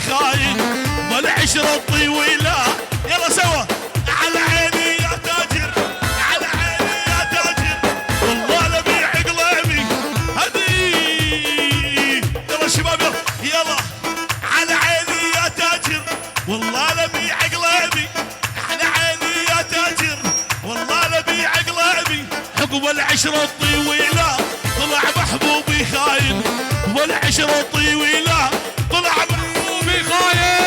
خاين والعشرة الطويلة. يلا سوا على عيني يا تاجر، على عيني يا تاجر، والله لبيع قلبي هدي. يلا شباب يلا على عيني يا تاجر، والله لبيع قلبي، على عيني يا تاجر، والله لبيع قلبي. عقب العشرة الطويلة طلع محبوبي خاين، والعشرة الطويلة طلع محبوبي خاين.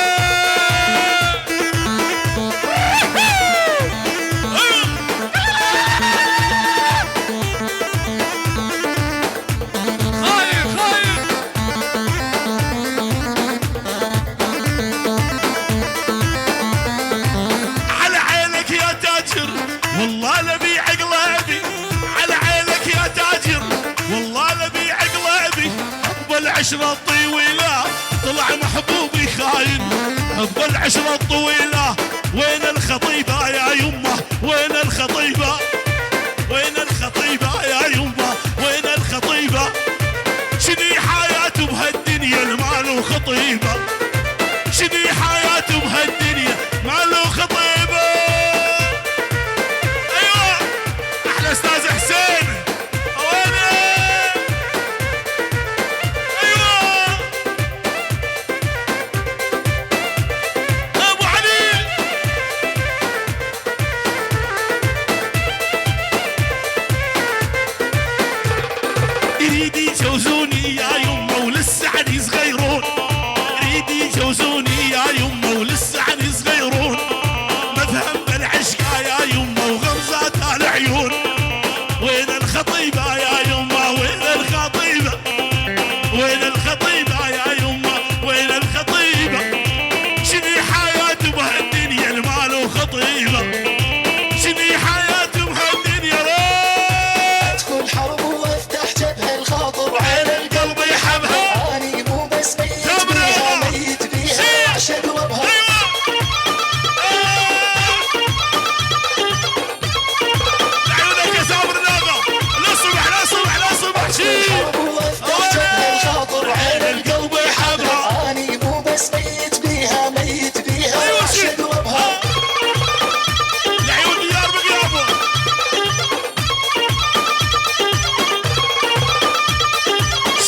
والله لبيع قلبي، على عينك يا تاجر، والله لبيع قلبي. حب العشرة الطويلة طلع محبوبي خاين، حب العشرة الطويلة. وين الخطيبة يا يمه، وين الخطيبة، وين الخطيبة يا يمه، وين الخطيبة. شني حياته بهالدنيا المال وخطيبة، شني حياته بهالدنيا مال وخطيبة. استاذ حسين وينه؟ ايوه ابو علي. يريد يجوزوني يا يمه ولسه عني صغيرون، يريد يجوزوني يا يمه ولسه عني صغيرون. مفهم بالعشقه يا يمه وغمزاتها العيون. وين الخطيبة يا يمه، وين الخطيبة، وين الخطيبة يا يمه، وين الخطيبة. شني حياته بهالدنيا المال وخطيبة، شني حياته بهالدنيا. تكون حرب وافتح جبهة الخاطر وعين القلب يحبها. اني مو بس ميت بيها، ميت بيها اعشق ربها.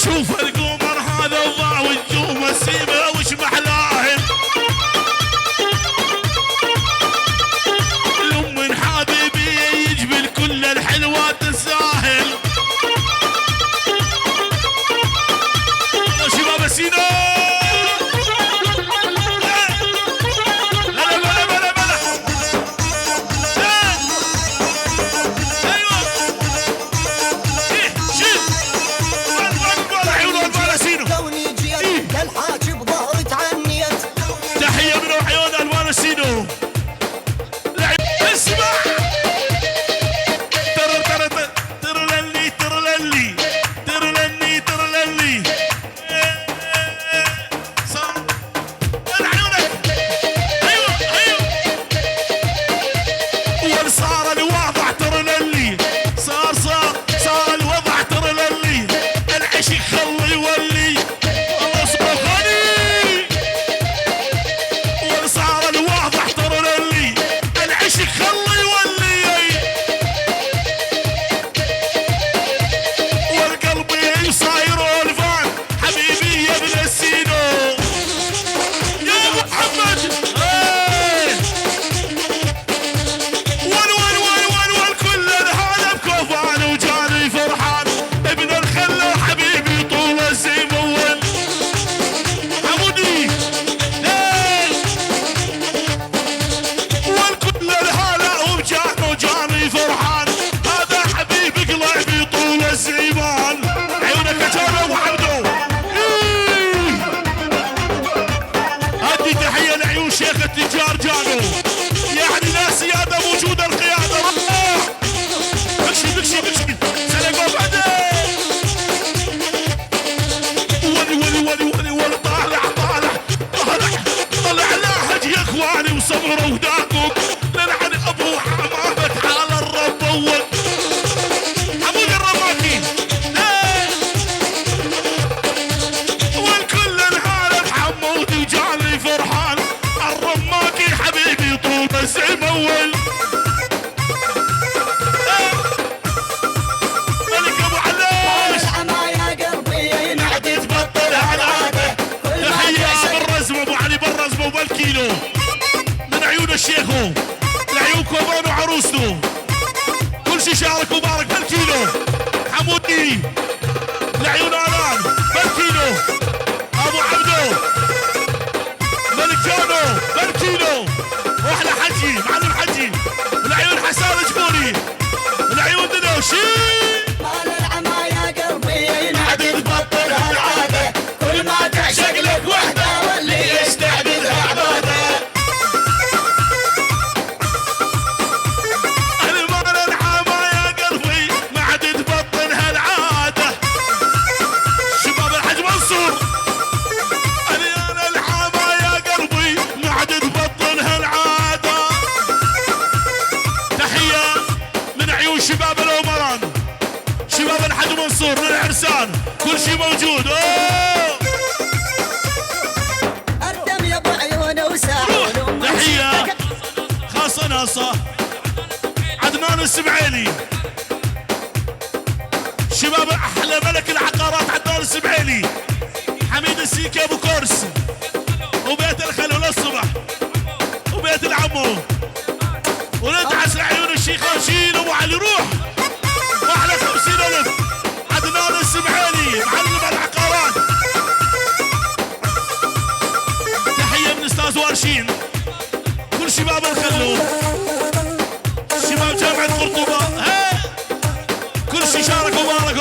شوف القمر هذا وضع والنجوم السيمة وش محلاهن. الأم من حبيبي يجبل كل الحلوة تساهل. يا شباب السينو بالكيلو من عيون الشيخو لعيون كوبان وعروسته كل شي شارك وبارك بالكيلو حمودي لعيون آلان بالكيلو ابو عبدو ملك جانو بالكيلو واحلى حجي معلم حجي لعيون حسان جبوري لعيون دنوشي مال العما يا قلبي ينعدي تبطل هالعاده كل ما تعشق لك وحده واللي يستعبدها عباده المال العما يا قلبي ما عاد تبطل هالعاده شباب الحج منصور انا العما يا قلبي ما عاد تبطل هالعاده تحيه من عيون شباب الأمران شباب الحج منصور للعرسان كل شي موجود الدم يا ابو عيونه وساحل تحيه خاصه ناصه عدنان السبعيلي شباب احلى ملك العقارات عدنان السبعيلي حميد السيكي ابو كورس وبيت الخلو للصبح وبيت العمو ونتعس لعيون الشيخ رشيد ابو علي روح واحلى 50,000 عدنان السبعيلي معلم العقارات تحيه من استاذ وارشين كل شباب الخلو شباب جامعة قرطبة كل شي شارك وبارك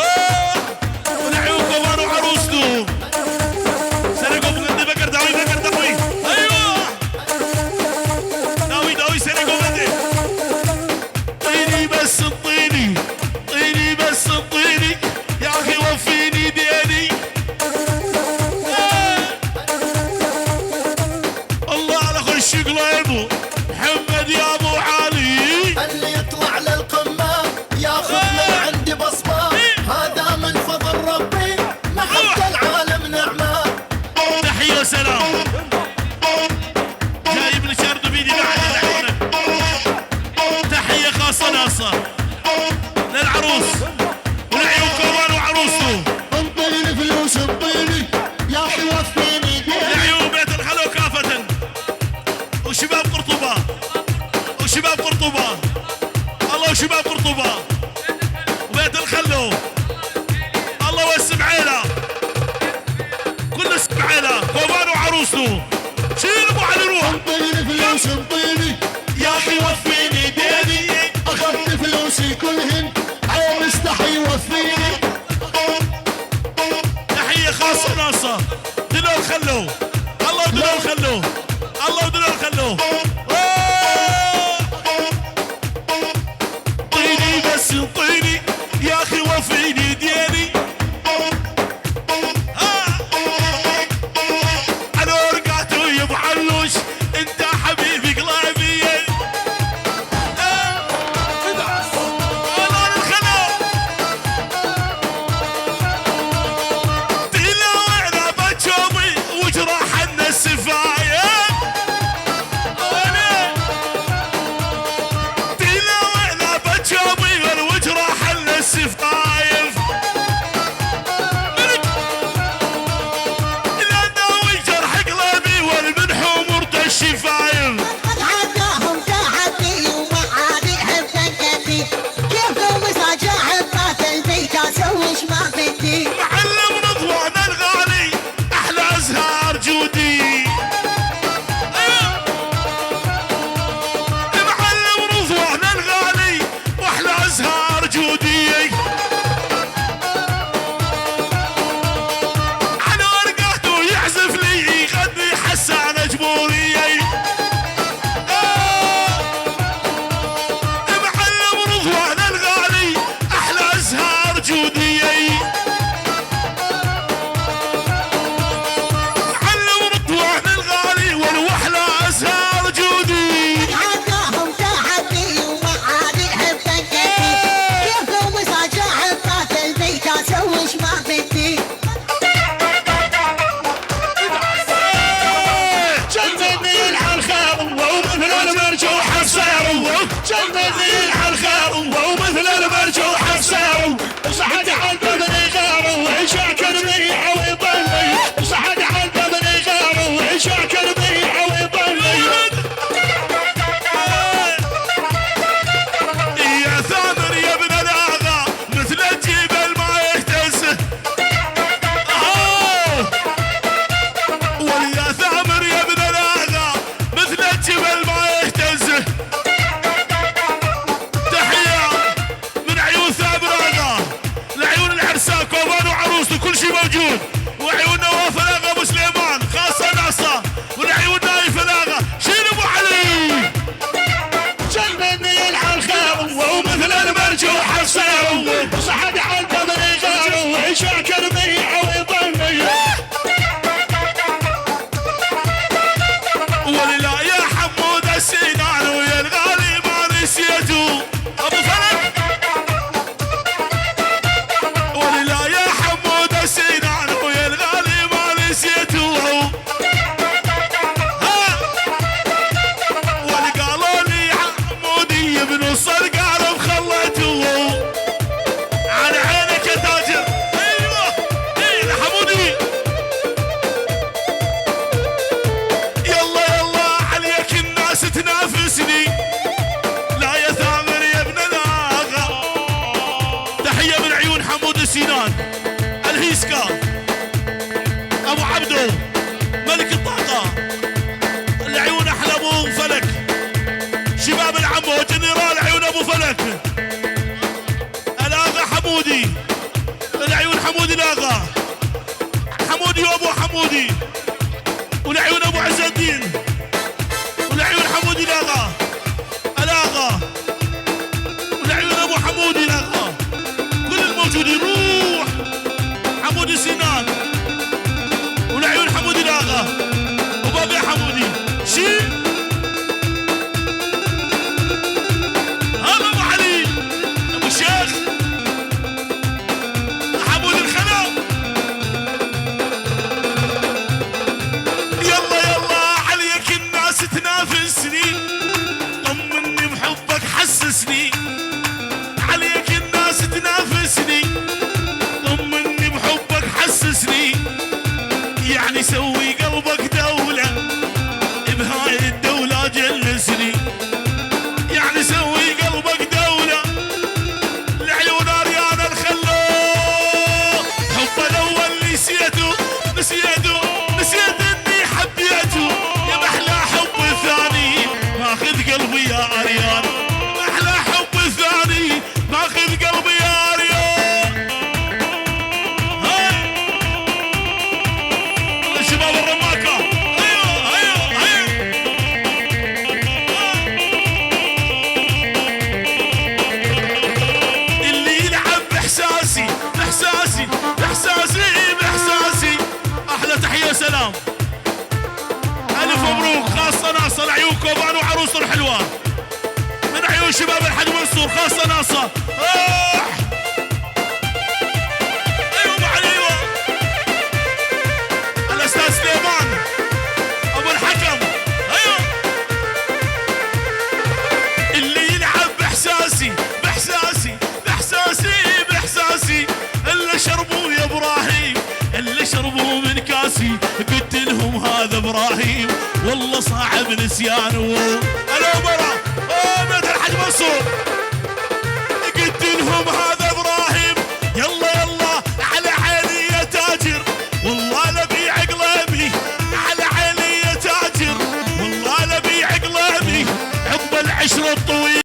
ونعيون كوبان وعروسته سرقوا بغدي بكر داوي ايوه داوي سرقوا بغدي طيني بس الطيني طيني بس الطيني يا اخي وفيني ديني الله على اخو الشيخ لايبو محمد يا ابو علي اللي يطلع للقمه ياخذ من عندي بصمه هذا من فضل ربي محب العالم نعمه تحيه وسلام جايب لي شرد بيدي بعد العيونه تحيه خاصه ناصه للعروس ولعيون كوبان وعروسته انطيني فلوس انطيني يا اخي وفيني لعيون بيت الخلو كافه وشباب قرطبه وشباب قرطبه الله وشباب قرطبه وبيت الخلو الله والسبعيله كل السبعيله كوبان وعروسته شيل ابو علي روح انطيني فلوس انطيني يا اخي وفيني ديني اخذت فلوسي كلهن عين استحي وفيني تحيه خاصه ناصه دلول خلو الله ودلول خلو الله ودلول خلو طيني بس طيني يا اخي وفيني ديني انا رقعت ويا ابو علوش انت حبيبي قلبي الله الخلو تلوعنا بجوبي وجراح السفاية لك الاغا حمودي، العيون حمودي الاغا حمودي وابو حمودي، والعيون ابو عز الدين، والعيون حمودي الاغا والعيون ابو حمودي الاغا، كل الموجودين روح حمودي سنان، والعيون حمودي الاغا وبابي حمودي شي هذا ابو علي ابو الشيخ حمودي الخلق. يلا عليك الناس تنافسني، طمني بحبك حسسني، عليك الناس تنافسني، طمني بحبك حسسني، يعني سوي قلبك دولة بهاي الدولة جلسني، يعني سوي قلبك دولة العيون ريان الخلوق، حب الاول نسيت اني حبيته، يا محلى حب ثاني ماخذ قلبي يا اريان، محلى حب ثاني ماخذ قلبي يا اريان. هاي شباب الرماكة هيا اللي يلعب باحساسي احلى تحية سلام، الف مبروك خاصة ناصر عيون كوبان وعروسه الحلوة، من عيون شباب الحاج منصور خاصة ناصر. ايوه الاستاذ سليمان ابو الحكم، ايوه اللي يلعب باحساسي اللي شربوا يا ابراهيم، اللي شربوا من كاسي، قلت لهم هذا ابراهيم والله صعب نسيانه. الو